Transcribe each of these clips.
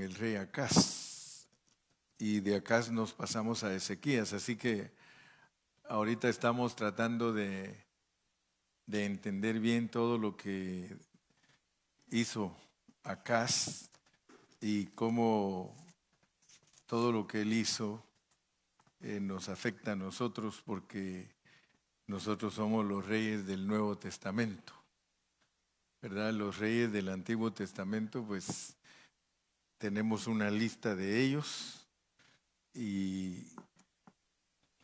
el rey Acaz, y de Acaz nos pasamos a Ezequías, así que ahorita estamos tratando de entender bien todo lo que hizo Acaz y cómo todo lo que él hizo nos afecta a nosotros, porque nosotros somos los reyes del Nuevo Testamento, ¿verdad? Los reyes del Antiguo Testamento, pues tenemos una lista de ellos, y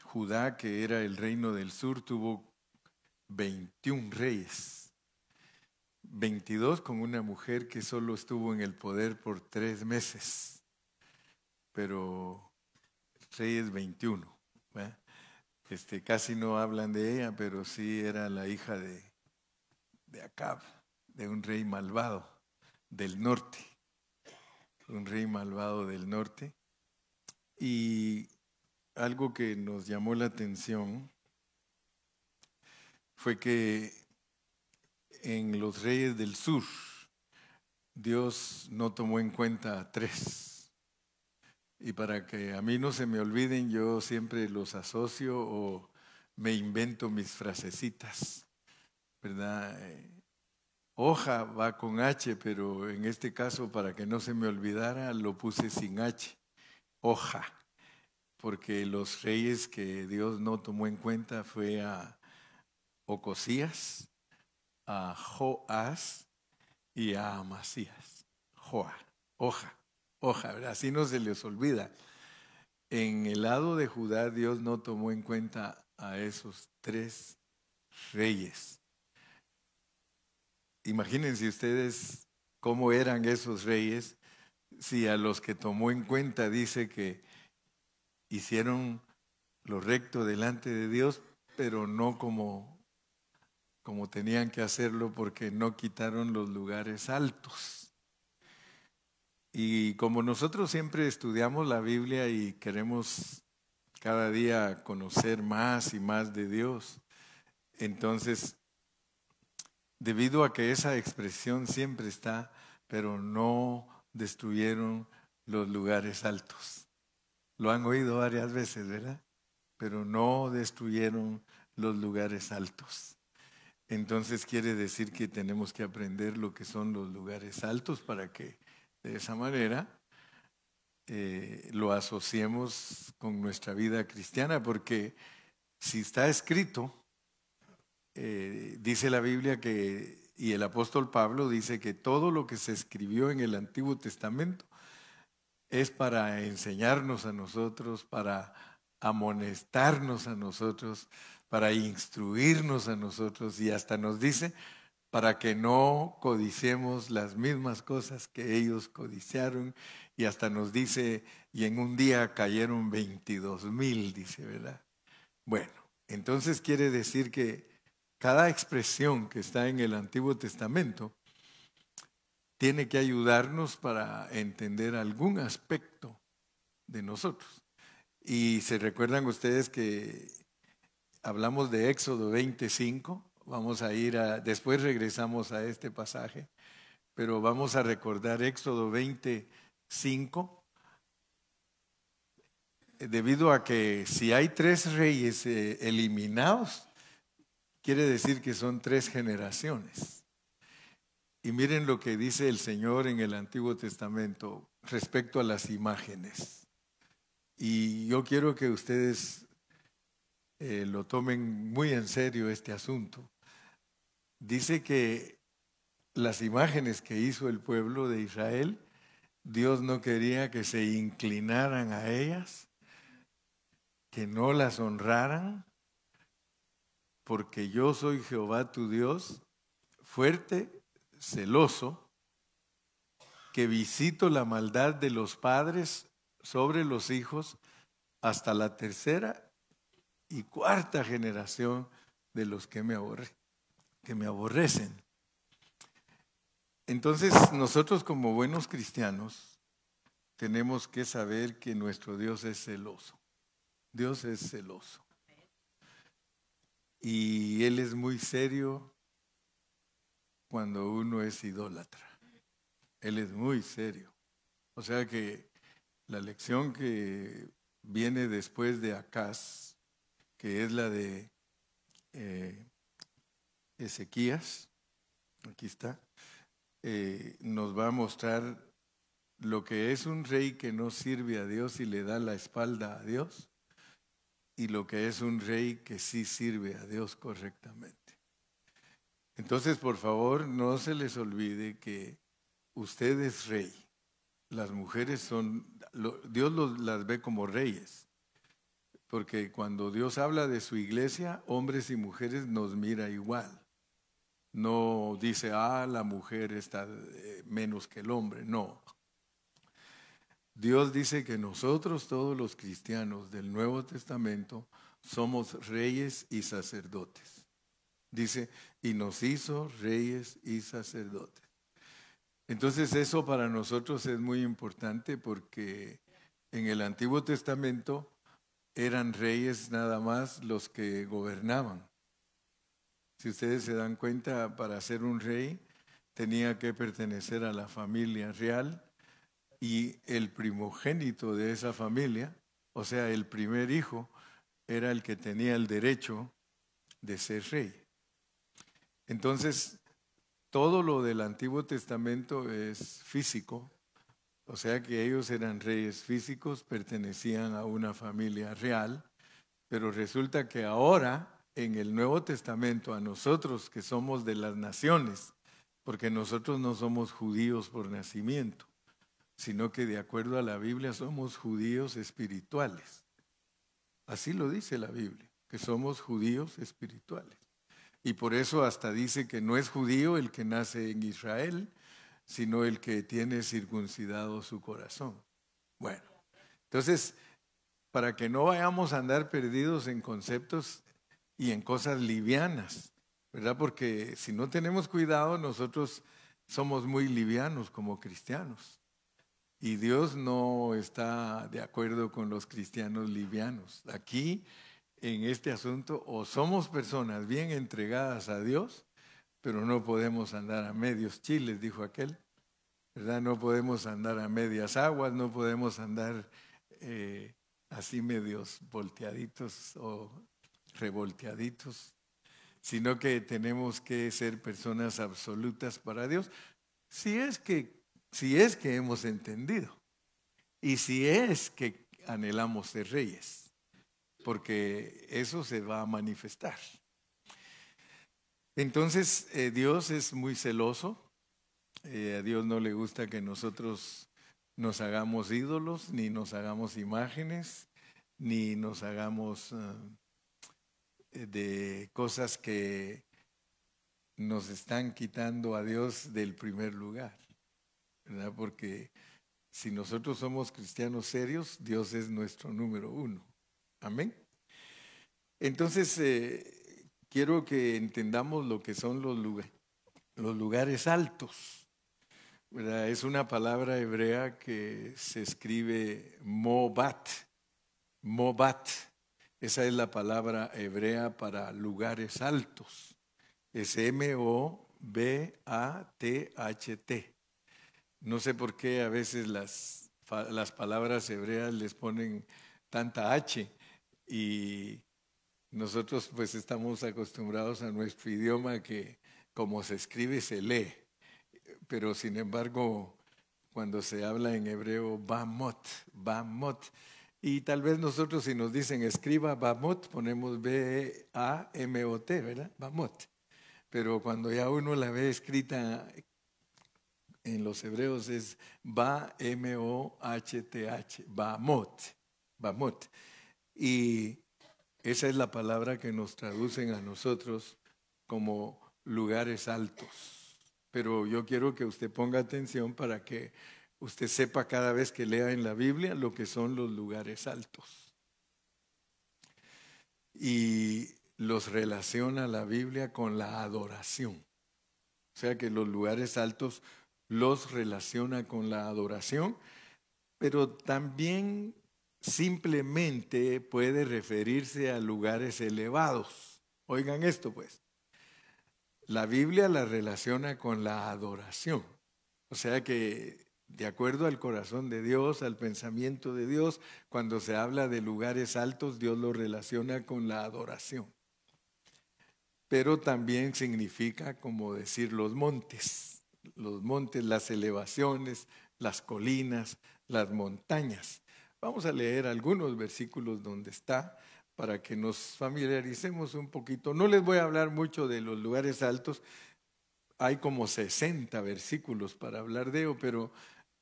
Judá, que era el reino del sur, tuvo 21 reyes, 22 con una mujer que solo estuvo en el poder por 3 meses, pero reyes 21, ¿verdad? Casi no hablan de ella, pero sí era la hija de Acab, de un rey malvado del norte, un rey malvado del norte. Y algo que nos llamó la atención fue que en los reyes del sur, Dios no tomó en cuenta a 3. Y para que a mí no se me olviden, yo siempre los asocio o me invento mis frasecitas, ¿verdad? Hoja va con H, pero en este caso, para que no se me olvidara, lo puse sin H, hoja, porque los reyes que Dios no tomó en cuenta fue a Ocosías, a Joás y a Amasías. Hoja, ¿verdad? Así no se les olvida. En el lado de Judá, Dios no tomó en cuenta a esos 3 reyes. Imagínense ustedes cómo eran esos reyes, si a los que tomó en cuenta dice que hicieron lo recto delante de Dios, pero no como tenían que hacerlo, porque no quitaron los lugares altos. Y como nosotros siempre estudiamos la Biblia y queremos cada día conocer más y más de Dios, entonces, debido a que esa expresión siempre está, pero no destruyeron los lugares altos. Lo han oído varias veces, ¿verdad? Pero no destruyeron los lugares altos. Entonces quiere decir que tenemos que aprender lo que son los lugares altos, para que de esa manera lo asociemos con nuestra vida cristiana, porque si está escrito, dice la Biblia que, y el apóstol Pablo dice que todo lo que se escribió en el Antiguo Testamento es para enseñarnos a nosotros, para amonestarnos a nosotros, para instruirnos a nosotros, y hasta nos dice para que no codiciemos las mismas cosas que ellos codiciaron, y hasta nos dice, y en un día cayeron 22,000, dice, ¿verdad? Bueno, entonces quiere decir que cada expresión que está en el Antiguo Testamento tiene que ayudarnos para entender algún aspecto de nosotros. Y se recuerdan ustedes que hablamos de Éxodo 25, vamos a ir después regresamos a este pasaje, pero vamos a recordar Éxodo 25, debido a que si hay 3 reyes eliminados, quiere decir que son 3 generaciones. Y miren lo que dice el Señor en el Antiguo Testamento respecto a las imágenes. Y yo quiero que ustedes lo tomen muy en serio este asunto. Dice que las imágenes que hizo el pueblo de Israel, Dios no quería que se inclinaran a ellas, que no las honraran, porque yo soy Jehová tu Dios, fuerte, celoso, que visito la maldad de los padres sobre los hijos hasta la 3ª y 4ª generación de los que me aborrecen. Entonces, nosotros como buenos cristianos tenemos que saber que nuestro Dios es celoso. Dios es celoso. Y Él es muy serio cuando uno es idólatra. Él es muy serio. O sea que la lección que viene después de Acaz, que es la de Ezequías, aquí está, nos va a mostrar lo que es un rey que no sirve a Dios y le da la espalda a Dios, y lo que es un rey que sí sirve a Dios correctamente. Entonces, por favor, no se les olvide que usted es rey. Las mujeres son, Dios las ve como reyes, porque cuando Dios habla de su iglesia, hombres y mujeres nos mira igual. No dice, la mujer está menos que el hombre, no. Dios dice que nosotros, todos los cristianos del Nuevo Testamento, somos reyes y sacerdotes. Dice, y nos hizo reyes y sacerdotes. Entonces eso para nosotros es muy importante porque en el Antiguo Testamento eran reyes nada más los que gobernaban. Si ustedes se dan cuenta, para ser un rey tenía que pertenecer a la familia real y el primogénito de esa familia, o sea, el primer hijo, era el que tenía el derecho de ser rey. Entonces, todo lo del Antiguo Testamento es físico, o sea que ellos eran reyes físicos, pertenecían a una familia real, pero resulta que ahora en el Nuevo Testamento a nosotros que somos de las naciones, porque nosotros no somos judíos por nacimiento, sino que de acuerdo a la Biblia somos judíos espirituales. Así lo dice la Biblia, que somos judíos espirituales. Y por eso hasta dice que no es judío el que nace en Israel, sino el que tiene circuncidado su corazón. Bueno, entonces, para que no vayamos a andar perdidos en conceptos y en cosas livianas, ¿verdad? Porque si no tenemos cuidado, nosotros somos muy livianos como cristianos. Y Dios no está de acuerdo con los cristianos livianos. Aquí, en este asunto, o somos personas bien entregadas a Dios, pero no podemos andar a medios chiles, dijo aquel, ¿verdad? No podemos andar a medias aguas, no podemos andar así medios volteaditos o revolteaditos, sino que tenemos que ser personas absolutas para Dios, si es que hemos entendido y si es que anhelamos ser reyes, porque eso se va a manifestar. Entonces, Dios es muy celoso. A Dios no le gusta que nosotros nos hagamos ídolos, ni nos hagamos imágenes, ni nos hagamos de cosas que nos están quitando a Dios del primer lugar, ¿verdad? Porque si nosotros somos cristianos serios, Dios es nuestro número uno. Amén. Entonces, quiero que entendamos lo que son los lugares altos, ¿verdad? Es una palabra hebrea que se escribe Mobat. Mobat. Esa es la palabra hebrea para lugares altos. Es M-O-B-A-T-H-T. No sé por qué a veces las palabras hebreas les ponen tanta H y nosotros pues estamos acostumbrados a nuestro idioma que como se escribe se lee, pero sin embargo cuando se habla en hebreo Bamot, y tal vez nosotros si nos dicen escriba Bamot ponemos B-A-M-O-T, ¿verdad? Bamot, pero cuando ya uno la ve escrita en los hebreos es B-M-O-H-T-H, Bamot, y esa es la palabra que nos traducen a nosotros como lugares altos. Pero yo quiero que usted ponga atención para que usted sepa cada vez que lea en la Biblia lo que son los lugares altos. Y los relaciona la Biblia con la adoración. O sea que los lugares altos los relaciona con la adoración, pero también simplemente puede referirse a lugares elevados. Oigan esto pues. La Biblia la relaciona con la adoración. O sea que de acuerdo al corazón de Dios, al pensamiento de Dios. Cuando se habla de lugares altos, Dios lo relaciona con la adoración. Pero también significa, como decir, los montes, las elevaciones, las colinas, las montañas. Vamos a leer algunos versículos donde está para que nos familiaricemos un poquito. No les voy a hablar mucho de los lugares altos, hay como 60 versículos para hablar de ello, pero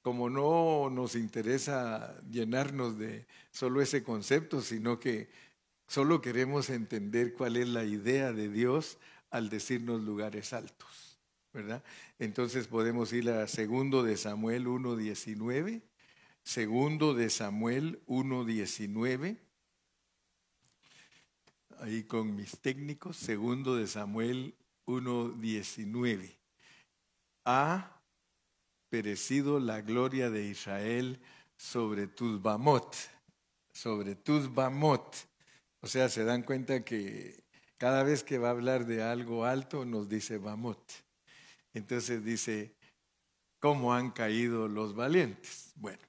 como no nos interesa llenarnos de solo ese concepto, sino que solo queremos entender cuál es la idea de Dios al decirnos lugares altos, ¿verdad? Entonces podemos ir a 2 de Samuel 1:19, 2 de Samuel 1:19, ahí con mis técnicos, 2 de Samuel 1:19. Ha perecido la gloria de Israel sobre tus Bamot, sobre tus Bamot. O sea, se dan cuenta que cada vez que va a hablar de algo alto nos dice Bamot. Entonces dice, ¿cómo han caído los valientes? Bueno,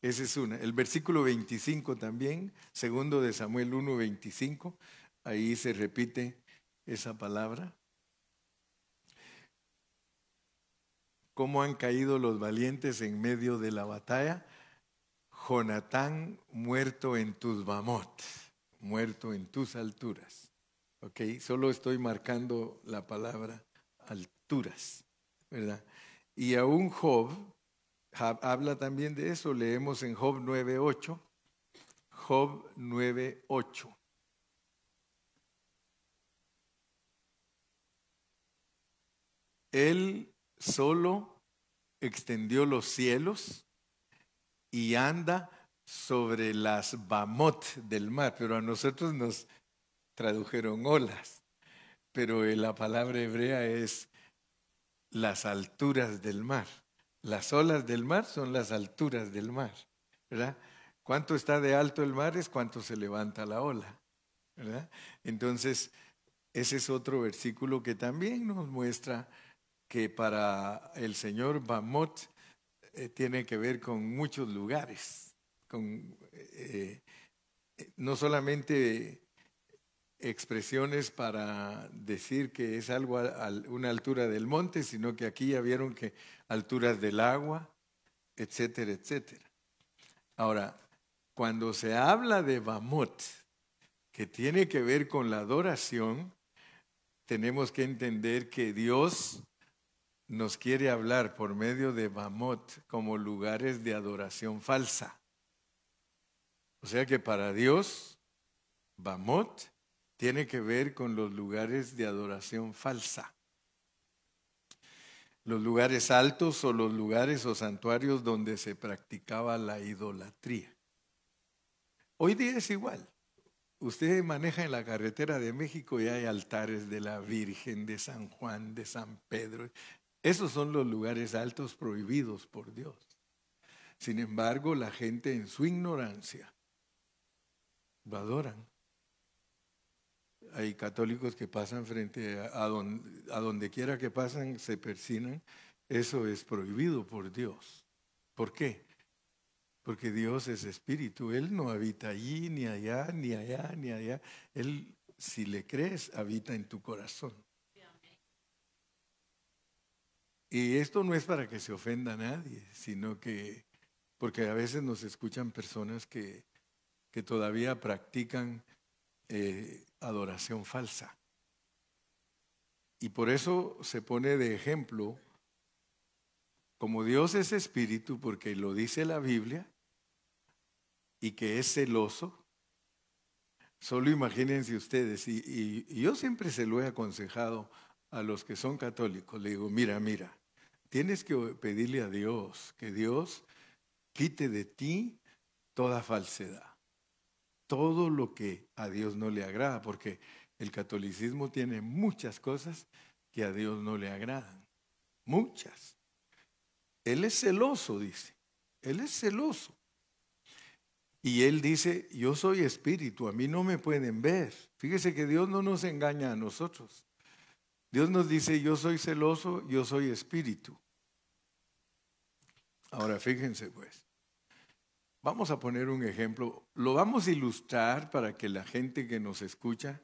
esa es una. El versículo 25 también, 2 de Samuel 1:25, ahí se repite esa palabra. ¿Cómo han caído los valientes en medio de la batalla? Jonatán muerto en tus Bamot, muerto en tus alturas. ¿Ok? Solo estoy marcando la palabra alturas, ¿verdad? Y aún Job habla también de eso. Leemos en Job 9:8. Job 9:8. Él solo extendió los cielos y anda sobre las Bamot del mar, pero a nosotros nos tradujeron olas, pero la palabra hebrea es las alturas del mar. Las olas del mar son las alturas del mar, ¿verdad? ¿Cuánto está de alto el mar? Es cuánto se levanta la ola, ¿verdad? Entonces, ese es otro versículo que también nos muestra que para el Señor Bamot tiene que ver con muchos lugares, con no solamente expresiones para decir que es algo a una altura del monte, sino que aquí ya vieron que alturas del agua, etcétera, etcétera. Ahora, cuando se habla de Bamot, que tiene que ver con la adoración, tenemos que entender que Dios nos quiere hablar por medio de Bamot como lugares de adoración falsa. O sea que para Dios, Bamot tiene que ver con los lugares de adoración falsa. Los lugares altos o los lugares o santuarios donde se practicaba la idolatría. Hoy día es igual. Usted maneja en la carretera de México y hay altares de la Virgen, de San Juan, de San Pedro. Esos son los lugares altos prohibidos por Dios. Sin embargo, la gente en su ignorancia lo adoran. Hay católicos que pasan frente a donde quiera que pasan, se persignan. Eso es prohibido por Dios. ¿Por qué? Porque Dios es espíritu. Él no habita allí, ni allá, ni allá, ni allá. Él, si le crees, habita en tu corazón. Y esto no es para que se ofenda a nadie, sino que, porque a veces nos escuchan personas que todavía practican adoración falsa. Y por eso se pone de ejemplo, como Dios es espíritu, porque lo dice la Biblia, y que es celoso. Solo imagínense ustedes, y yo siempre se lo he aconsejado a los que son católicos, le digo, mira, tienes que pedirle a Dios que Dios quite de ti toda falsedad, todo lo que a Dios no le agrada, porque el catolicismo tiene muchas cosas que a Dios no le agradan, muchas. Él es celoso, dice, Él es celoso. Y Él dice, yo soy espíritu, a mí no me pueden ver. Fíjese que Dios no nos engaña a nosotros. Dios nos dice, yo soy celoso, yo soy espíritu. Ahora fíjense pues, vamos a poner un ejemplo, lo vamos a ilustrar para que la gente que nos escucha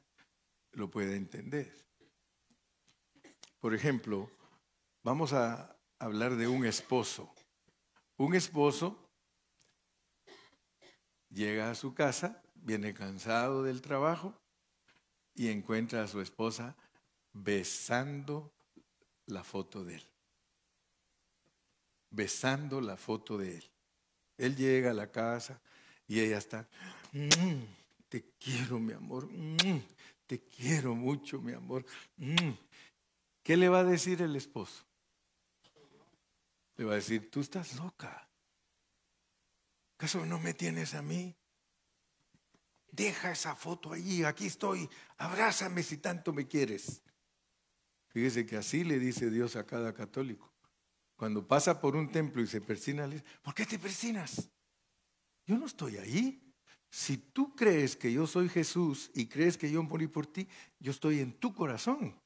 lo pueda entender. Por ejemplo, vamos a hablar de un esposo. Un esposo llega a su casa, viene cansado del trabajo y encuentra a su esposa besando la foto de él. Besando la foto de él. Él llega a la casa y ella está, te quiero mi amor, te quiero mucho mi amor. ¿Qué le va a decir el esposo? Le va a decir, tú estás loca. ¿Acaso no me tienes a mí? Deja esa foto allí, aquí estoy, abrázame si tanto me quieres. Fíjese que así le dice Dios a cada católico. Cuando pasa por un templo y se persina, le dice, ¿por qué te persinas? Yo no estoy ahí. Si tú crees que yo soy Jesús y crees que yo morí por ti, yo estoy en tu corazón.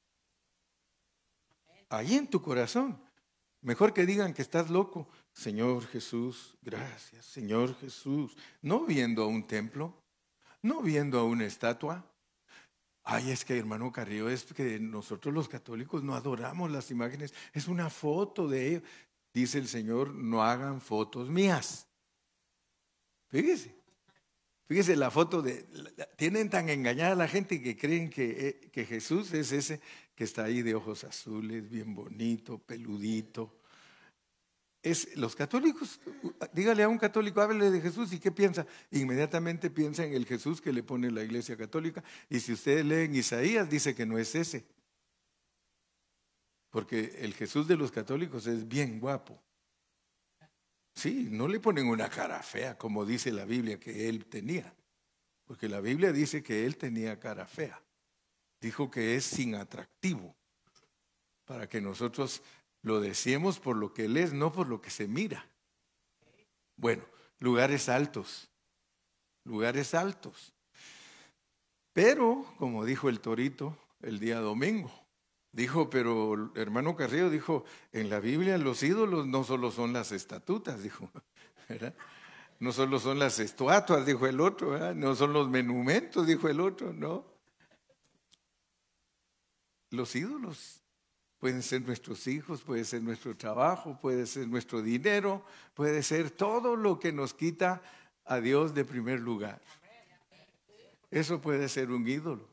Ahí en tu corazón. Mejor que digan que estás loco. Señor Jesús, gracias. Señor Jesús. No viendo a un templo, no viendo a una estatua. Ay, es que hermano Carrillo, es que nosotros los católicos no adoramos las imágenes. Es una foto de ellos. Dice el Señor, no hagan fotos mías. Fíjese la foto tienen tan engañada a la gente que creen que Jesús es ese que está ahí de ojos azules, bien bonito, peludito. Los católicos, dígale a un católico, háblele de Jesús y ¿qué piensa? Inmediatamente piensa en el Jesús que le pone la Iglesia Católica. Y si ustedes leen Isaías, dice que no es ese. Porque el Jesús de los católicos es bien guapo. Sí, no le ponen una cara fea como dice la Biblia que él tenía. Porque la Biblia dice que él tenía cara fea. Dijo que es sin atractivo. Para que nosotros lo deseemos por lo que él es, no por lo que se mira. Bueno, lugares altos. Lugares altos. Pero, como dijo el Torito el día domingo, dijo, pero hermano Carrillo dijo, en la Biblia los ídolos no solo son las estatutas, dijo, ¿verdad? No solo son las estatuas, dijo el otro, ¿verdad? No son los monumentos, dijo el otro, no. Los ídolos pueden ser nuestros hijos, puede ser nuestro trabajo, puede ser nuestro dinero, puede ser todo lo que nos quita a Dios de primer lugar. Eso puede ser un ídolo.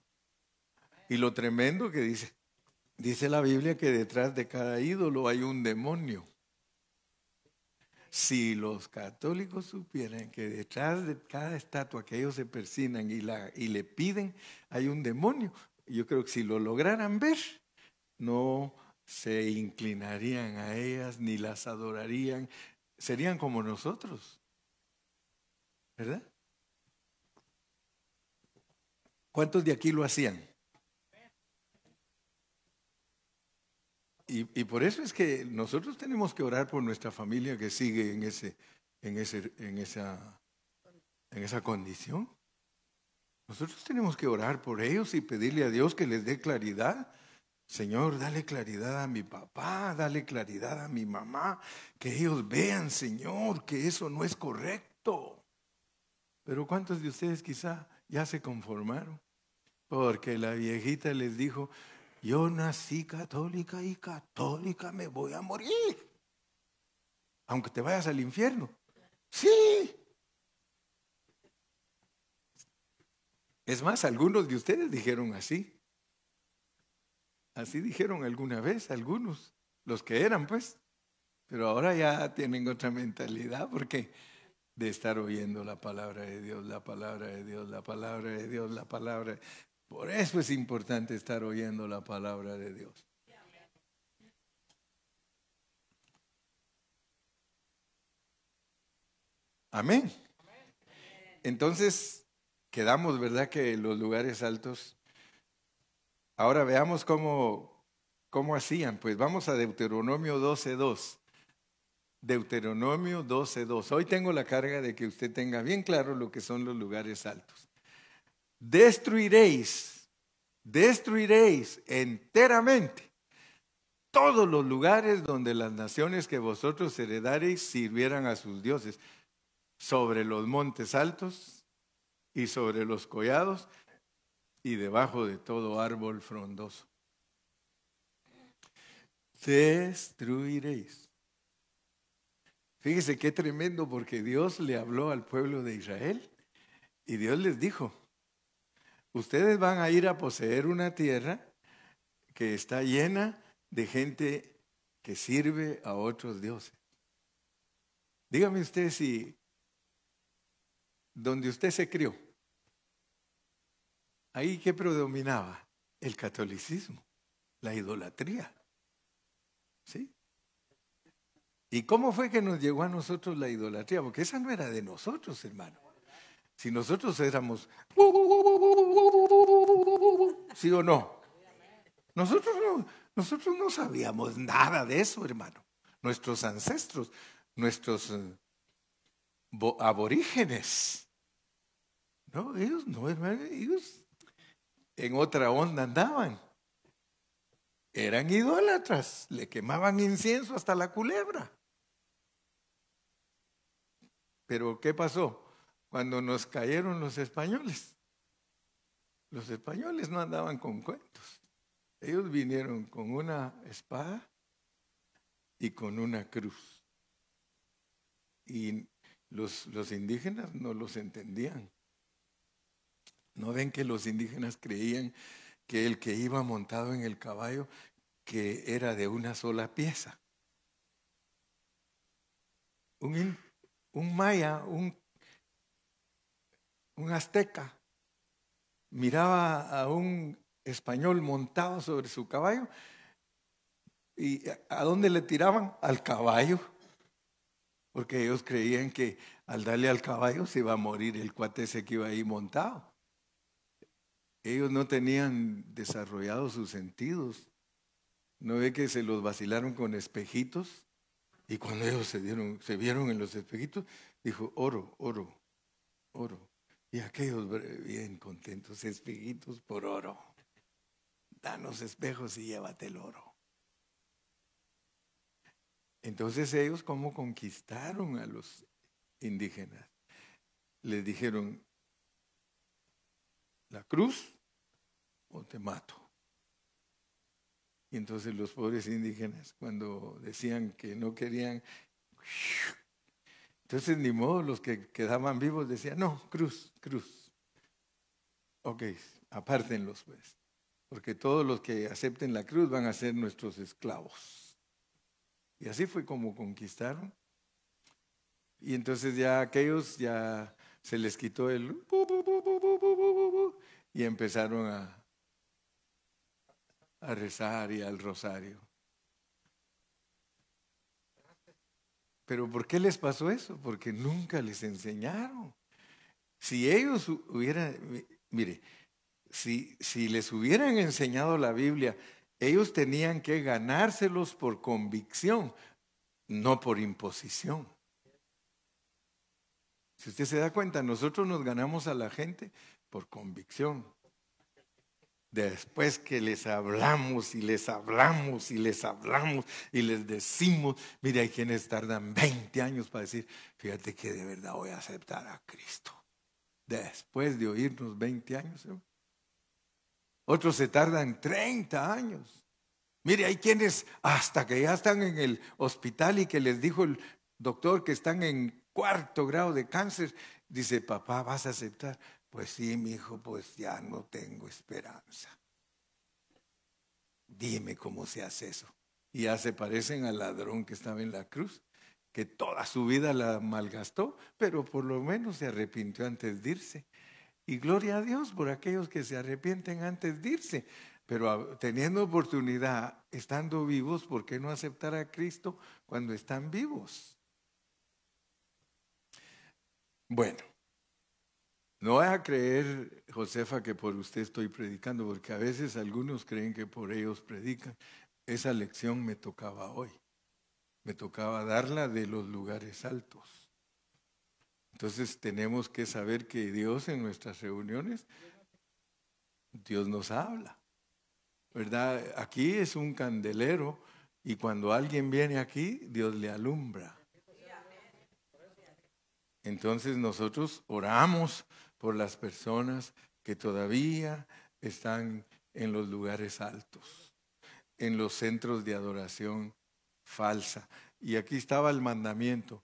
Y lo tremendo que dice la Biblia que detrás de cada ídolo hay un demonio. Si los católicos supieran que detrás de cada estatua que ellos se persignan y le piden, hay un demonio, yo creo que si lo lograran ver, no se inclinarían a ellas ni las adorarían, serían como nosotros, ¿verdad? ¿Cuántos de aquí lo hacían? Y por eso es que nosotros tenemos que orar por nuestra familia que sigue en esa condición. Nosotros tenemos que orar por ellos y pedirle a Dios que les dé claridad. Señor, dale claridad a mi papá, dale claridad a mi mamá, que ellos vean, Señor, que eso no es correcto. Pero ¿cuántos de ustedes quizá ya se conformaron? Porque la viejita les dijo, yo nací católica y católica me voy a morir. Aunque te vayas al infierno. Sí. Es más, algunos de ustedes dijeron así. Así dijeron alguna vez algunos, los que eran pues. Pero ahora ya tienen otra mentalidad porque de estar oyendo la palabra de Dios, la palabra de Dios, la palabra de Dios, la palabra. Por eso es importante estar oyendo la palabra de Dios. Amén. Entonces, quedamos, ¿verdad? Que los lugares altos. Ahora veamos cómo hacían. Pues vamos a Deuteronomio 12:2. Deuteronomio 12:2. Hoy tengo la carga de que usted tenga bien claro lo que son los lugares altos. Destruiréis enteramente todos los lugares donde las naciones que vosotros heredareis sirvieran a sus dioses, sobre los montes altos y sobre los collados y debajo de todo árbol frondoso. Destruiréis. Fíjese qué tremendo, porque Dios le habló al pueblo de Israel y Dios les dijo: ustedes van a ir a poseer una tierra que está llena de gente que sirve a otros dioses. Dígame usted si donde usted se crió, ahí ¿qué predominaba? El catolicismo, la idolatría. ¿Sí? ¿Y cómo fue que nos llegó a nosotros la idolatría? Porque esa no era de nosotros, hermano. Si nosotros éramos, ¿sí o no? Nosotros no sabíamos nada de eso, hermano. Nuestros ancestros, nuestros aborígenes, no, ellos no, hermano, ellos en otra onda andaban. Eran idólatras, le quemaban incienso hasta la culebra. Pero ¿qué pasó? Cuando nos cayeron los españoles no andaban con cuentos. Ellos vinieron con una espada y con una cruz. Y los indígenas no los entendían. ¿No ven que los indígenas creían que el que iba montado en el caballo que era de una sola pieza? Un maya, un azteca, miraba a un español montado sobre su caballo y ¿a dónde le tiraban? Al caballo, porque ellos creían que al darle al caballo se iba a morir el cuate ese que iba ahí montado. Ellos no tenían desarrollados sus sentidos. ¿No ve que se los vacilaron con espejitos? Y cuando ellos se vieron en los espejitos, dijo: oro, oro, oro. Y aquellos bien contentos: espejitos por oro. Danos espejos y llévate el oro. Entonces ellos, ¿cómo conquistaron a los indígenas? Les dijeron: la cruz o te mato. Y entonces los pobres indígenas, cuando decían que no querían, entonces ni modo, los que quedaban vivos decían: no, cruz, cruz. Ok, apártenlos pues, porque todos los que acepten la cruz van a ser nuestros esclavos. Y así fue como conquistaron. Y entonces ya aquellos ya se les quitó el y empezaron a rezar y al rosario. ¿Pero por qué les pasó eso? Porque nunca les enseñaron. Si ellos hubieran, mire, si les hubieran enseñado la Biblia, ellos tenían que ganárselos por convicción, no por imposición. Si usted se da cuenta, nosotros nos ganamos a la gente por convicción. Después que les hablamos y les hablamos y les hablamos y les decimos, mire, hay quienes tardan 20 años para decir: fíjate que de verdad voy a aceptar a Cristo. Después de oírnos 20 años. Otros se tardan 30 años. Mire, hay quienes hasta que ya están en el hospital y que les dijo el doctor que están en 4º grado de cáncer, dice: papá, ¿vas a aceptar? Pues sí, mi hijo, pues ya no tengo esperanza. Dime cómo se hace eso. Y ya se parecen al ladrón que estaba en la cruz, que toda su vida la malgastó, pero por lo menos se arrepintió antes de irse. Y gloria a Dios por aquellos que se arrepienten antes de irse. Pero teniendo oportunidad, estando vivos, ¿por qué no aceptar a Cristo cuando están vivos? Bueno, no vaya a creer, Josefa, que por usted estoy predicando, porque a veces algunos creen que por ellos predican. Esa lección me tocaba hoy. Me tocaba darla de los lugares altos. Entonces tenemos que saber que Dios en nuestras reuniones, Dios nos habla, ¿verdad? Aquí es un candelero Y cuando alguien viene aquí, Dios le alumbra. Entonces nosotros oramos por las personas que todavía están en los lugares altos, en los centros de adoración falsa. Y aquí estaba el mandamiento: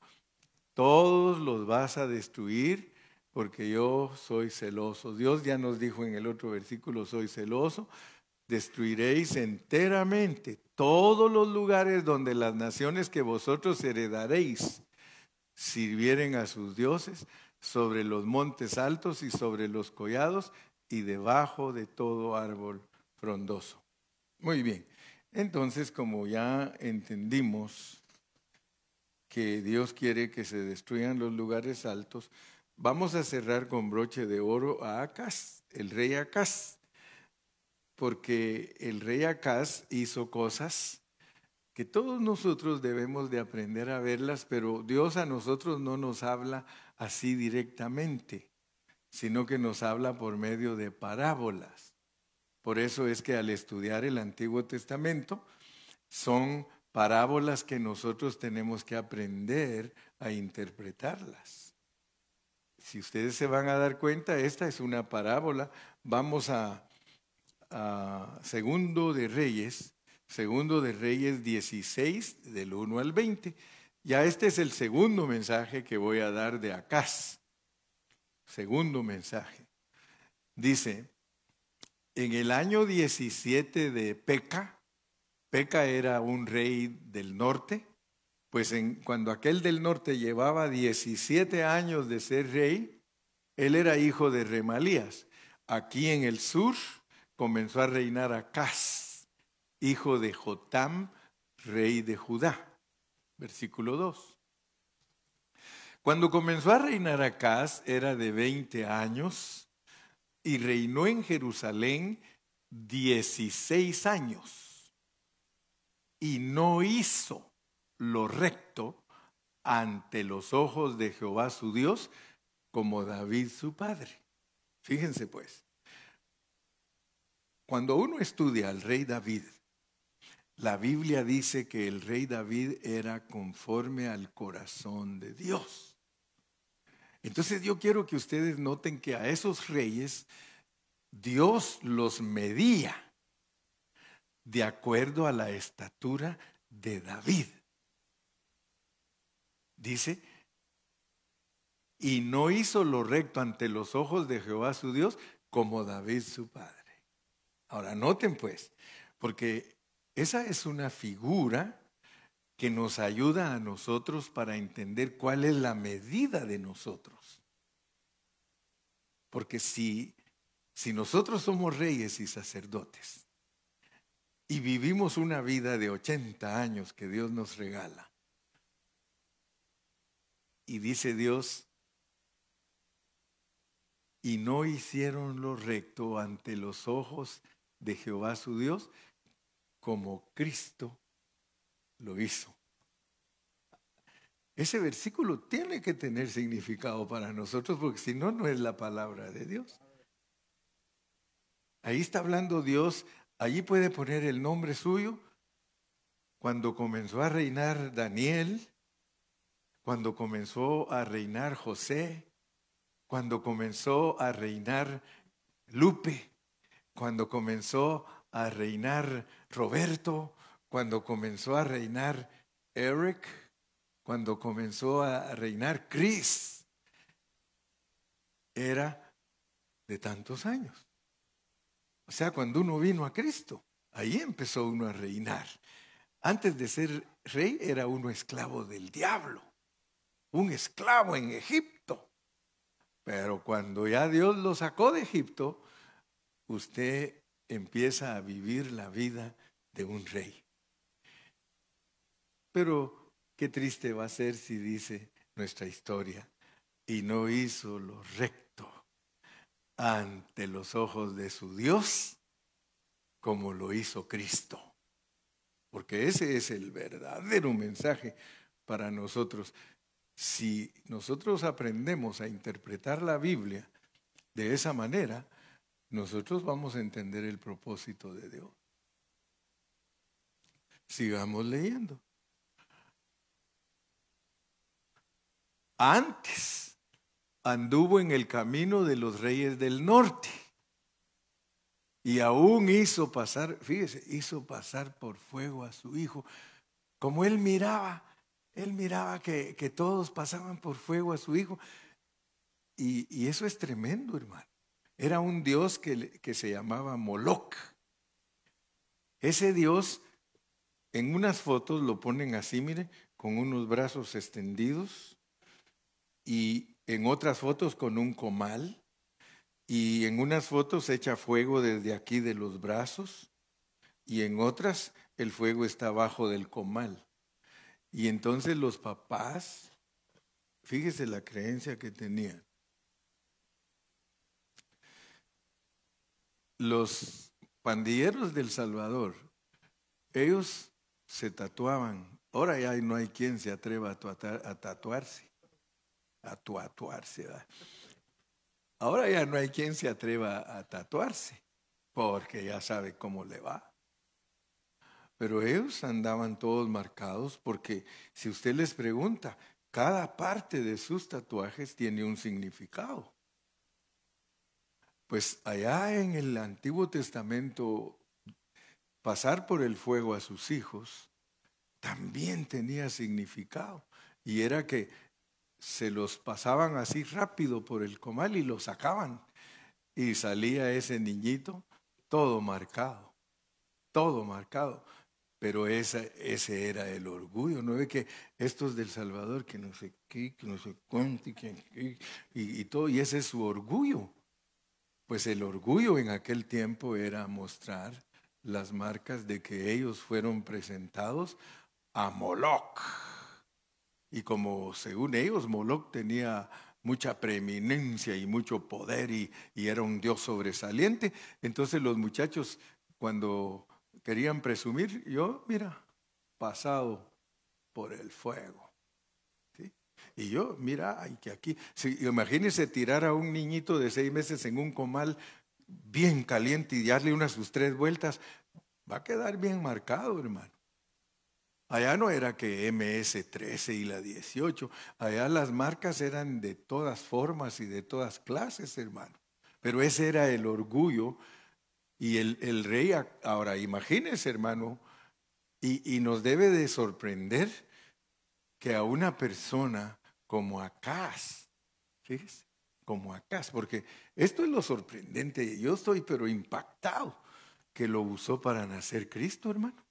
todos los vas a destruir porque yo soy celoso. Dios ya nos dijo en el otro versículo: soy celoso. Destruiréis enteramente todos los lugares donde las naciones que vosotros heredaréis sirvieren a sus dioses, sobre los montes altos y sobre los collados y debajo de todo árbol frondoso. Muy bien, entonces, como ya entendimos que Dios quiere que se destruyan los lugares altos, vamos a cerrar con broche de oro a Acaz, el rey Acaz, porque el rey Acaz hizo cosas que todos nosotros debemos de aprender a verlas, pero Dios a nosotros no nos habla así directamente, sino que nos habla por medio de parábolas. Por eso es que al estudiar el Antiguo Testamento, son parábolas que nosotros tenemos que aprender a interpretarlas. Si ustedes se van a dar cuenta, esta es una parábola. Vamos a Segundo de Reyes 16, del 1 al 20. Ya este es el segundo mensaje que voy a dar de Acaz. Segundo mensaje. Dice: en el año 17 de Peca era un rey del norte, pues cuando aquel del norte llevaba 17 años de ser rey, él era hijo de Remalías. Aquí en el sur comenzó a reinar Acaz, hijo de Jotam, rey de Judá. Versículo 2. Cuando comenzó a reinar Acaz era de 20 años y reinó en Jerusalén 16 años y no hizo lo recto ante los ojos de Jehová su Dios, como David su padre. Fíjense pues, cuando uno estudia al rey David, la Biblia dice que el rey David era conforme al corazón de Dios. Entonces yo quiero que ustedes noten que a esos reyes Dios los medía de acuerdo a la estatura de David. Dice: y no hizo lo recto ante los ojos de Jehová su Dios, como David su padre. Ahora noten pues, porque esa es una figura que nos ayuda a nosotros para entender cuál es la medida de nosotros. Porque si nosotros somos reyes y sacerdotes y vivimos una vida de 80 años que Dios nos regala, y dice Dios: y no hicieron lo recto ante los ojos de Jehová su Dios, como Cristo lo hizo. Ese versículo tiene que tener significado para nosotros, porque si no, no es la palabra de Dios. Ahí está hablando Dios, allí puede poner el nombre suyo. Cuando comenzó a reinar Daniel, cuando comenzó a reinar José, cuando comenzó a reinar Lupe, cuando comenzó a reinar Roberto, cuando comenzó a reinar Eric, cuando comenzó a reinar Chris, era de tantos años. O sea, cuando uno vino a Cristo, ahí empezó uno a reinar. Antes de ser rey era uno esclavo del diablo, un esclavo en Egipto. Pero cuando ya Dios lo sacó de Egipto, usted empieza a vivir la vida de un rey. Pero qué triste va a ser si dice nuestra historia: y no hizo lo recto ante los ojos de su Dios, como lo hizo Cristo. Porque ese es el verdadero mensaje para nosotros. Si nosotros aprendemos a interpretar la Biblia de esa manera, nosotros vamos a entender el propósito de Dios. Sigamos leyendo. Antes anduvo en el camino de los reyes del norte y aún hizo pasar, fíjese, hizo pasar por fuego a su hijo. Como él miraba que todos pasaban por fuego a su hijo. Y eso es tremendo, hermano. Era un dios que se llamaba Moloc. Ese dios, en unas fotos lo ponen así, mire, con unos brazos extendidos, y en otras fotos con un comal, y en unas fotos echa fuego desde aquí de los brazos, y en otras el fuego está abajo del comal. Y entonces los papás, fíjese la creencia que tenían. Los pandilleros del Salvador, ellos se tatuaban. Ahora ya no hay quien se atreva a tatuarse. ¿Verdad? Ahora ya no hay quien se atreva a tatuarse, porque ya sabe cómo le va. Pero ellos andaban todos marcados porque si usted les pregunta, cada parte de sus tatuajes tiene un significado. Pues allá en el Antiguo Testamento, pasar por el fuego a sus hijos también tenía significado. Y era que se los pasaban así rápido por el comal y lo sacaban. Y salía ese niñito todo marcado, todo marcado. Pero ese era el orgullo. ¿No ve que estos del Salvador, que no sé qué, que no sé cuánto, y todo, y ese es su orgullo? Pues el orgullo en aquel tiempo era mostrar las marcas de que ellos fueron presentados a Moloc. Y como según ellos, Moloc tenía mucha preeminencia y mucho poder y era un dios sobresaliente, entonces los muchachos cuando querían presumir, yo, mira, pasado por el fuego. ¿Sí? Y yo, mira, ay, que aquí, imagínense tirar a un niñito de 6 meses en un comal bien caliente y darle unas sus 3 vueltas, va a quedar bien marcado, hermano. Allá no era que MS-13 y la 18, allá las marcas eran de todas formas y de todas clases, hermano. Pero ese era el orgullo. Y el rey, ahora imagínese, hermano, y nos debe de sorprender que a una persona como Acaz, fíjese, como Acaz, porque esto es lo sorprendente, yo estoy pero impactado que lo usó para nacer Cristo, hermano.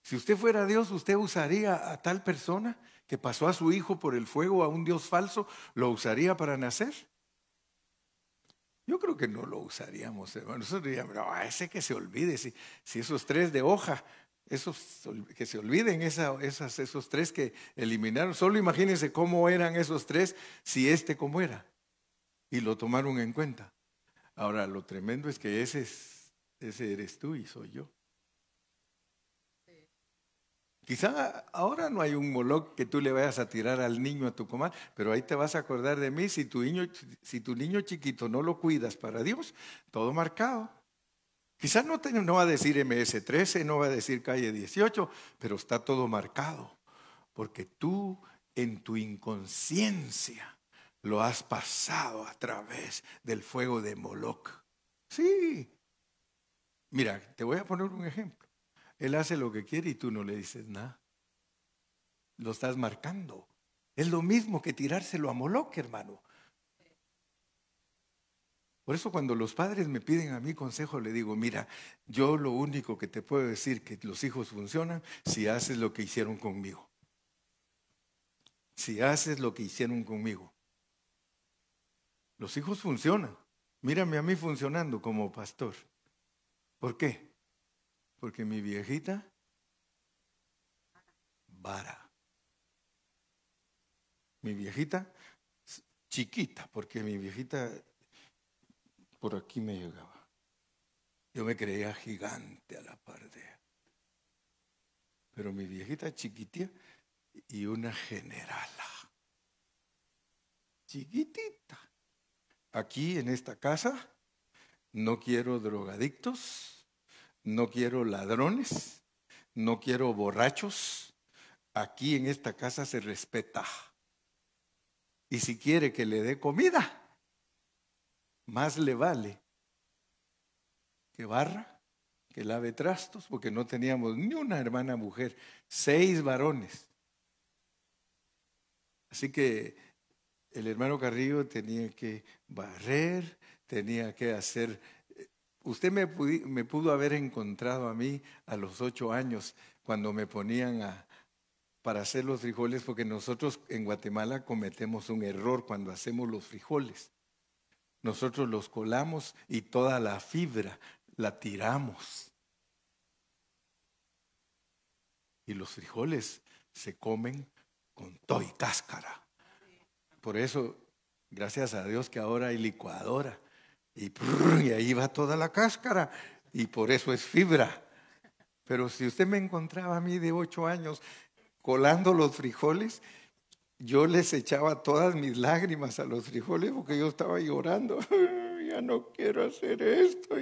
Si usted fuera Dios, ¿usted usaría a tal persona que pasó a su hijo por el fuego, a un Dios falso, lo usaría para nacer? Yo creo que no lo usaríamos, hermano. Nosotros diríamos, no, ese que se olvide, si esos 3 de hoja, que se olviden esos 3 que eliminaron. Solo imagínense cómo eran esos 3 si cómo era. Y lo tomaron en cuenta. Ahora, lo tremendo es que ese eres tú y soy yo. Quizá ahora no hay un Moloc que tú le vayas a tirar al niño a tu comal, pero ahí te vas a acordar de mí si tu niño chiquito no lo cuidas para Dios, todo marcado. Quizás no va a decir MS-13, no va a decir calle 18, pero está todo marcado, porque tú en tu inconsciencia lo has pasado a través del fuego de Moloc. Sí. Mira, te voy a poner un ejemplo. Él hace lo que quiere y tú no le dices nada. Lo estás marcando. Es lo mismo que tirárselo a Moloc, hermano. Por eso cuando los padres me piden a mí consejo, le digo, mira, yo lo único que te puedo decir que los hijos funcionan si haces lo que hicieron conmigo. Si haces lo que hicieron conmigo. Los hijos funcionan. Mírame a mí funcionando como pastor. ¿Por qué? Porque mi viejita vara. Mi viejita chiquita, porque mi viejita por aquí me llegaba. Yo me creía gigante a la par de ella. Pero mi viejita chiquitita y una generala. Chiquitita. Aquí en esta casa no quiero drogadictos, no quiero ladrones, no quiero borrachos, aquí en esta casa se respeta. Y si quiere que le dé comida, más le vale que barra, que lave trastos, porque no teníamos ni una hermana mujer, 6 varones. Así que el hermano Carrillo tenía que barrer, tenía que hacer. Usted me pudo haber encontrado a mí a los 8 años cuando me ponían para hacer los frijoles, porque nosotros en Guatemala cometemos un error cuando hacemos los frijoles. Nosotros los colamos y toda la fibra la tiramos. Y los frijoles se comen con todo y cáscara. Por eso, gracias a Dios que ahora hay licuadora. Y ahí va toda la cáscara. Y por eso es fibra. Pero si usted me encontraba a mí de 8 años colando los frijoles, yo les echaba todas mis lágrimas a los frijoles porque yo estaba llorando. Ya no quiero hacer esto.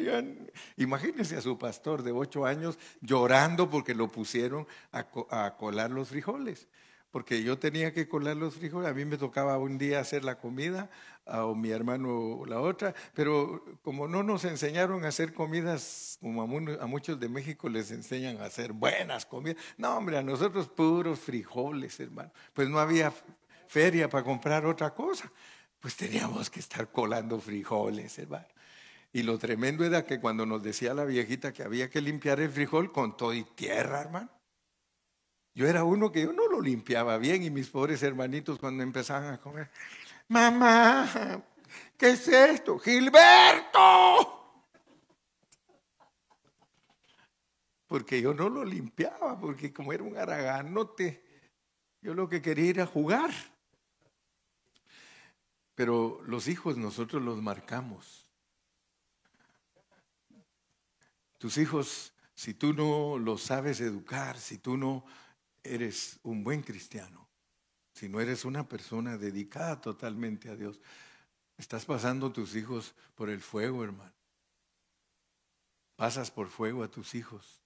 Imagínense a su pastor de 8 años llorando porque lo pusieron a colar los frijoles. Porque yo tenía que colar los frijoles. A mí me tocaba un día hacer la comida, o mi hermano la otra. Pero como no nos enseñaron a hacer comidas, como a muchos de México les enseñan a hacer buenas comidas. No, hombre, a nosotros puros frijoles, hermano. Pues no había feria para comprar otra cosa. Pues teníamos que estar colando frijoles, hermano. Y lo tremendo era que cuando nos decía la viejita que había que limpiar el frijol con todo y tierra, hermano. Yo era uno que yo no lo limpiaba bien y mis pobres hermanitos cuando empezaban a comer, mamá, ¿qué es esto? ¡Gilberto! Porque yo no lo limpiaba, porque como era un haraganote, yo lo que quería era jugar. Pero los hijos nosotros los marcamos. Tus hijos, si tú no los sabes educar, si tú no eres un buen cristiano, si no eres una persona dedicada totalmente a Dios, estás pasando tus hijos por el fuego, hermano. Pasas por fuego a tus hijos.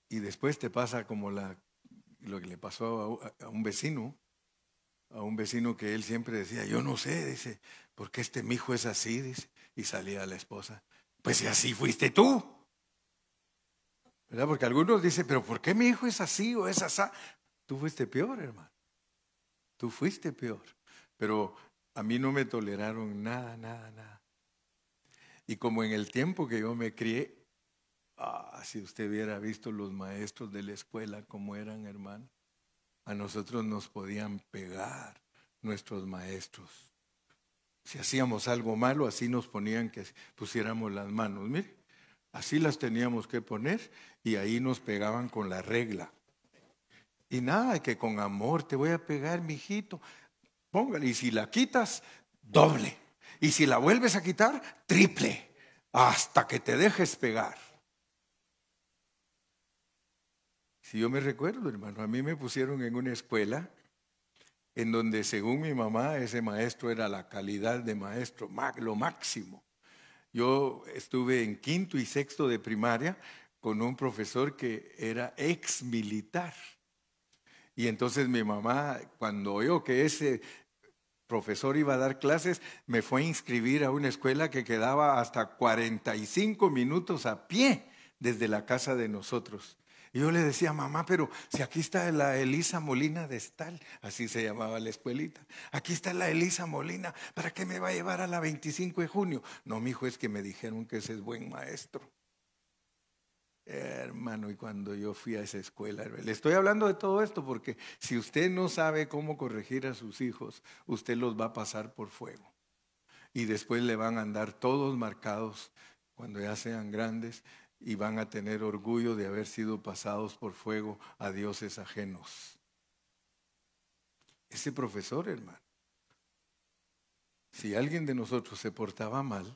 Y después te pasa como lo que le pasó a un vecino que él siempre decía, yo no sé, dice, ¿por qué mi hijo es así? Dice, y salía la esposa, pues si así fuiste tú. ¿Verdad? Porque algunos dicen, pero ¿por qué mi hijo es así o es así? Tú fuiste peor, hermano. Tú fuiste peor. Pero a mí no me toleraron nada. Y como en el tiempo que yo me crié, si usted hubiera visto los maestros de la escuela como eran, hermano, a nosotros nos podían pegar nuestros maestros. Si hacíamos algo malo, así nos ponían que pusiéramos las manos. Mire, así las teníamos que poner y ahí nos pegaban con la regla. Y nada, que con amor te voy a pegar, mijito. Póngale, y si la quitas, doble. Y si la vuelves a quitar, triple. Hasta que te dejes pegar. Si yo me recuerdo, hermano, a mí me pusieron en una escuela en donde según mi mamá ese maestro era la calidad de maestro, lo máximo. Yo estuve en 5º y 6º de primaria con un profesor que era ex militar. Y entonces mi mamá, cuando oyó que ese profesor iba a dar clases, me fue a inscribir a una escuela que quedaba hasta 45 minutos a pie desde la casa de nosotros. Y yo le decía, mamá, pero si aquí está la Elisa Molina de Estal, así se llamaba la escuelita. Aquí está la Elisa Molina, ¿para qué me va a llevar a la 25 de junio? No, mijo, es que me dijeron que ese es buen maestro. Hermano, y cuando yo fui a esa escuela, le estoy hablando de todo esto porque si usted no sabe cómo corregir a sus hijos, usted los va a pasar por fuego. Y después le van a andar todos marcados cuando ya sean grandes y van a tener orgullo de haber sido pasados por fuego a dioses ajenos. Ese profesor, hermano, si alguien de nosotros se portaba mal,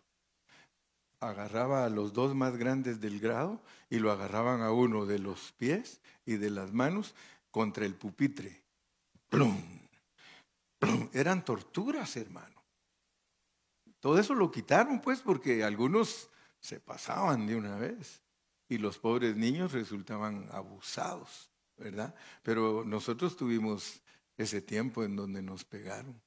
agarraba a los 2 más grandes del grado y lo agarraban a uno de los pies y de las manos contra el pupitre. ¡Plum! ¡Plum! Eran torturas, hermano. Todo eso lo quitaron, pues, porque algunos se pasaban de una vez. y los pobres niños resultaban abusados, ¿verdad? Pero nosotros tuvimos ese tiempo en donde nos pegaron.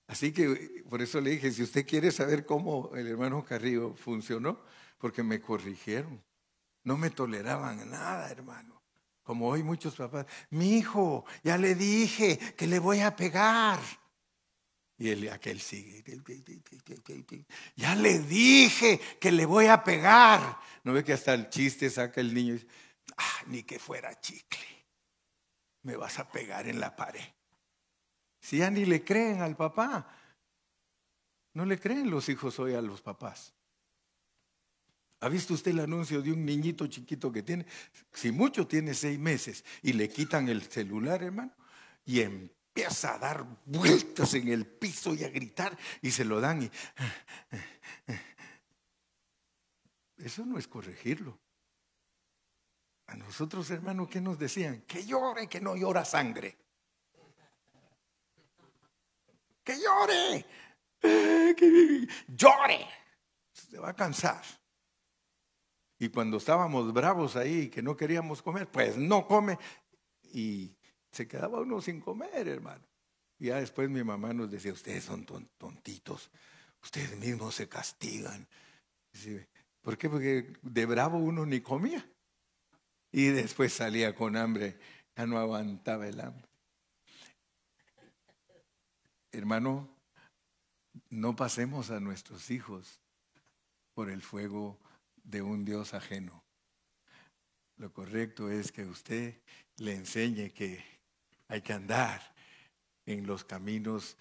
Así que por eso le dije, si usted quiere saber cómo el hermano Carrillo funcionó, porque me corrigieron. No me toleraban nada, hermano. Como hoy muchos papás, mi hijo, ya le dije que le voy a pegar. Y aquel sigue, ya le dije que le voy a pegar. ¿No ve que hasta el chiste saca el niño y dice, ni que fuera chicle, me vas a pegar en la pared? Si ya ni le creen al papá, no le creen los hijos hoy a los papás. ¿Ha visto usted el anuncio de un niñito chiquito que tiene, si mucho tiene 6 meses, y le quitan el celular, hermano, y empieza a dar vueltas en el piso y a gritar, y se lo dan y... Eso no es corregirlo. A nosotros, hermano, ¿qué nos decían? Que llore, que no llora sangre. Que llore, que llore, se va a cansar. Y cuando estábamos bravos ahí, que no queríamos comer, pues no come. Y se quedaba uno sin comer, hermano. Y ya después mi mamá nos decía, ustedes son tontitos, ustedes mismos se castigan. ¿Por qué? Porque de bravo uno ni comía. Y después salía con hambre, ya no aguantaba el hambre. Hermano, no pasemos a nuestros hijos por el fuego de un Dios ajeno. Lo correcto es que usted le enseñe que hay que andar en los caminos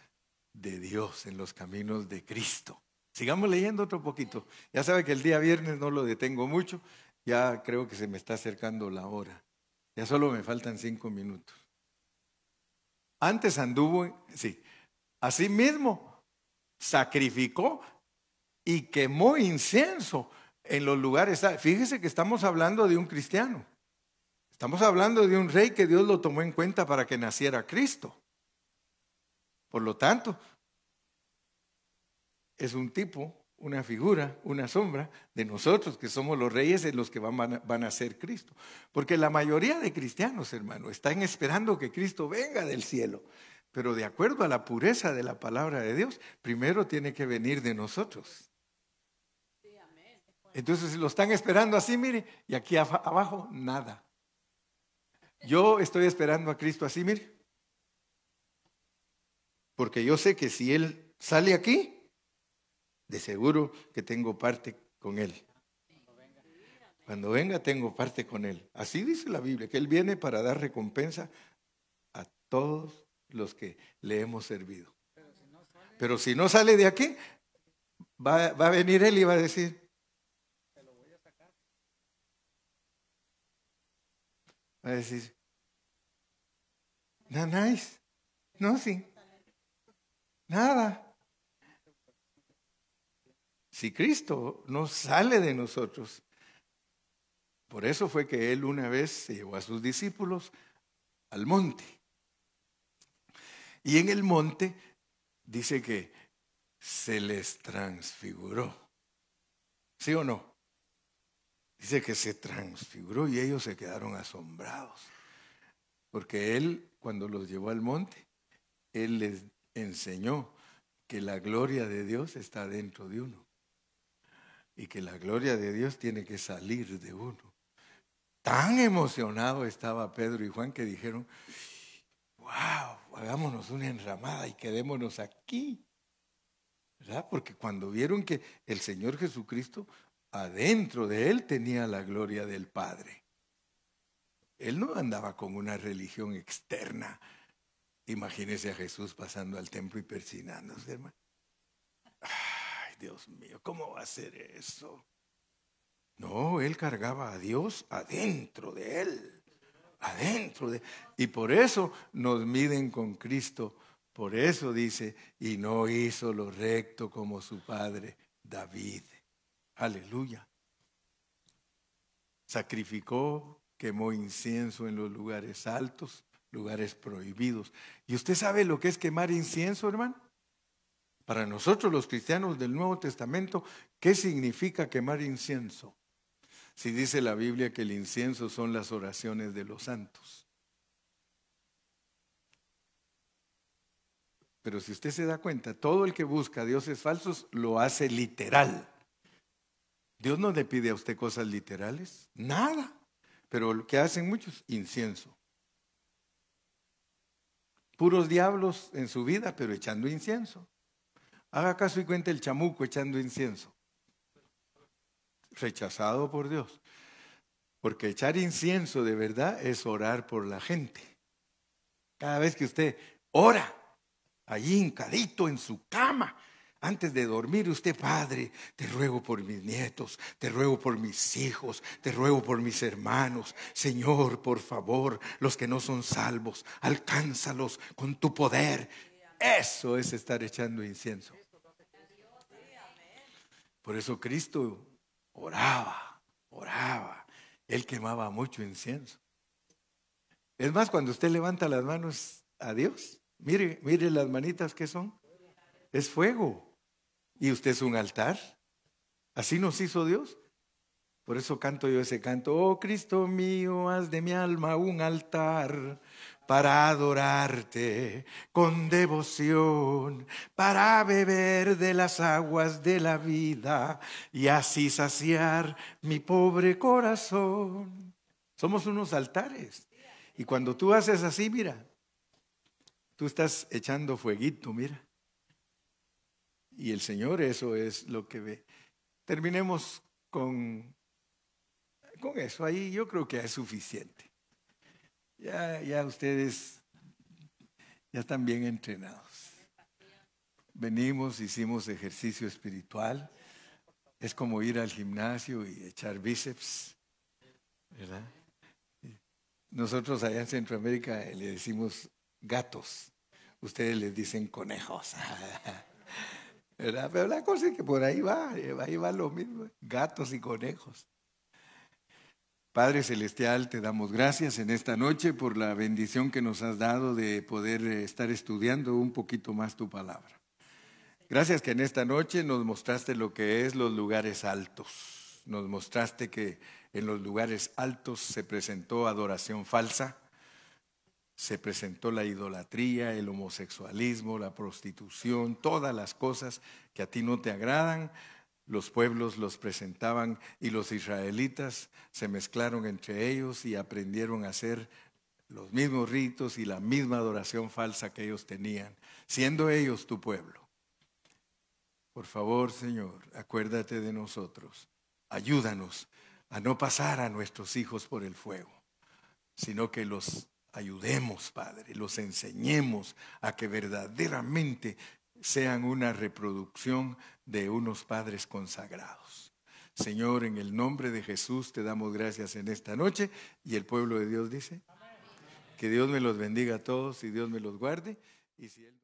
de Dios, en los caminos de Cristo. Sigamos leyendo otro poquito. Ya sabe que el día viernes no lo detengo mucho, ya creo que se me está acercando la hora. Ya solo me faltan 5 minutos. Antes anduvo, sí, asimismo sacrificó y quemó incienso en los lugares. Fíjese que estamos hablando de un cristiano. Estamos hablando de un rey que Dios lo tomó en cuenta para que naciera Cristo. Por lo tanto, es un tipo, una figura, una sombra de nosotros que somos los reyes en los que van a ser Cristo. Porque la mayoría de cristianos, hermano, están esperando que Cristo venga del cielo. Pero de acuerdo a la pureza de la palabra de Dios, primero tiene que venir de nosotros. Entonces lo están esperando así, mire, y aquí abajo nada. Yo estoy esperando a Cristo así, mire. Porque yo sé que si Él sale aquí, de seguro que tengo parte con Él. Cuando venga tengo parte con Él. Así dice la Biblia, que Él viene para dar recompensa a todos los que le hemos servido. Pero si no sale de aquí, va a venir Él y va a decir, va a decir, nice, no, sí, nada. Si Cristo no sale de nosotros, por eso fue que Él una vez se llevó a sus discípulos al monte. Y en el monte dice que se les transfiguró. ¿Sí o no? Dice que se transfiguró y ellos se quedaron asombrados. Porque Él, cuando los llevó al monte, Él les enseñó que la gloria de Dios está dentro de uno. Y que la gloria de Dios tiene que salir de uno. Tan emocionado estaba Pedro y Juan que dijeron, wow, hagámonos una enramada y quedémonos aquí. ¿Verdad? Porque cuando vieron que el Señor Jesucristo adentro de Él tenía la gloria del Padre. Él no andaba con una religión externa. Imagínese a Jesús pasando al templo y persinándose, hermano. Ay, Dios mío, ¿cómo va a ser eso? No, Él cargaba a Dios adentro de Él. Adentro de Él. Y por eso nos miden con Cristo. Por eso dice, y no hizo lo recto como su padre David. Aleluya. Sacrificó, quemó incienso en los lugares altos, lugares prohibidos. ¿Y usted sabe lo que es quemar incienso, hermano? Para nosotros los cristianos del Nuevo Testamento, ¿qué significa quemar incienso? Si dice la Biblia que el incienso son las oraciones de los santos. Pero si usted se da cuenta, todo el que busca dioses falsos lo hace literal. Dios no le pide a usted cosas literales, nada. Pero lo que hacen muchos, incienso. Puros diablos en su vida, pero echando incienso. Haga caso y cuente el chamuco echando incienso. Rechazado por Dios. Porque echar incienso de verdad es orar por la gente. Cada vez que usted ora, allí hincadito en su cama, antes de dormir, usted, Padre, te ruego por mis nietos, te ruego por mis hijos, te ruego por mis hermanos. Señor, por favor, los que no son salvos, alcánzalos con tu poder. Eso es estar echando incienso. Por eso Cristo oraba. Él quemaba mucho incienso. Es más, cuando usted levanta las manos a Dios, mire las manitas que son. Es fuego. Y usted es un altar. Así nos hizo Dios. Por eso canto yo ese canto. Oh Cristo mío, haz de mi alma un altar para adorarte con devoción, para beber de las aguas de la vida y así saciar mi pobre corazón. Somos unos altares. Y cuando tú haces así, mira, tú estás echando fueguito, mira. Y el Señor eso es lo que ve. Terminemos con eso. Ahí yo creo que es suficiente. Ya ustedes ya están bien entrenados. Venimos, hicimos ejercicio espiritual. Es como ir al gimnasio y echar bíceps, ¿verdad? Nosotros allá en Centroamérica le decimos gatos. Ustedes les dicen conejos. ¿Verdad? Pero la cosa es que por ahí va lo mismo, gatos y conejos. Padre Celestial, te damos gracias en esta noche por la bendición que nos has dado de poder estar estudiando un poquito más tu palabra. Gracias que en esta noche nos mostraste lo que es los lugares altos. Nos mostraste que en los lugares altos se presentó adoración falsa. Se presentó la idolatría, el homosexualismo, la prostitución, todas las cosas que a ti no te agradan. Los pueblos los presentaban y los israelitas se mezclaron entre ellos y aprendieron a hacer los mismos ritos y la misma adoración falsa que ellos tenían, siendo ellos tu pueblo. Por favor, Señor, acuérdate de nosotros. Ayúdanos a no pasar a nuestros hijos por el fuego, sino que los ayudemos, Padre, los enseñemos a que verdaderamente sean una reproducción de unos padres consagrados. Señor, en el nombre de Jesús te damos gracias en esta noche y el pueblo de Dios dice, que Dios me los bendiga a todos y Dios me los guarde. Y si Él...